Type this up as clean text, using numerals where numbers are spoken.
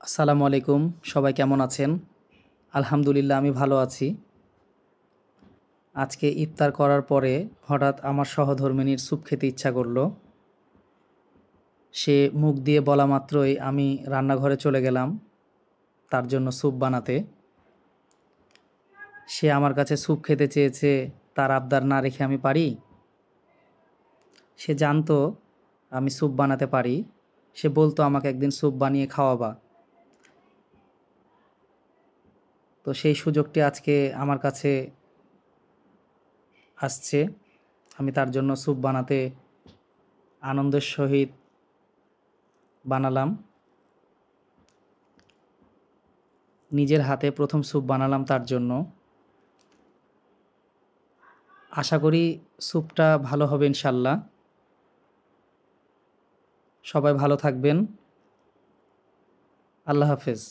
আসসালামু আলাইকুম। সবাই কেমন আছেন? আলহামদুলিল্লাহ আমি ভালো আছি। আজকে ইফতার করার পরে হঠাৎ আমার সহধর্মিণীর স্যুপ খেতে ইচ্ছা করল। সে মুখ দিয়ে বলা মাত্রই আমি রান্নাঘরে চলে গেলাম তার জন্য স্যুপ বানাতে। সে আমার কাছে স্যুপ খেতে চেয়েছে, তার আবদার না রেখে আমি পারি? সে জানতো আমি স্যুপ বানাতে পারি। সে বলতো আমাকে একদিন স্যুপ বানিয়ে খাওয়াবা। তো সেই সুযোগটি আজকে আমার কাছে আসছে। আমি তার জন্য স্যুপ বানাতে আনন্দের সহিত বানালাম। নিজের হাতে প্রথম স্যুপ বানালাম তার জন্য। আশা করি স্যুপটা ভালো হবে ইনশাল্লাহ। সবাই ভালো থাকবেন। আল্লাহ হাফেজ।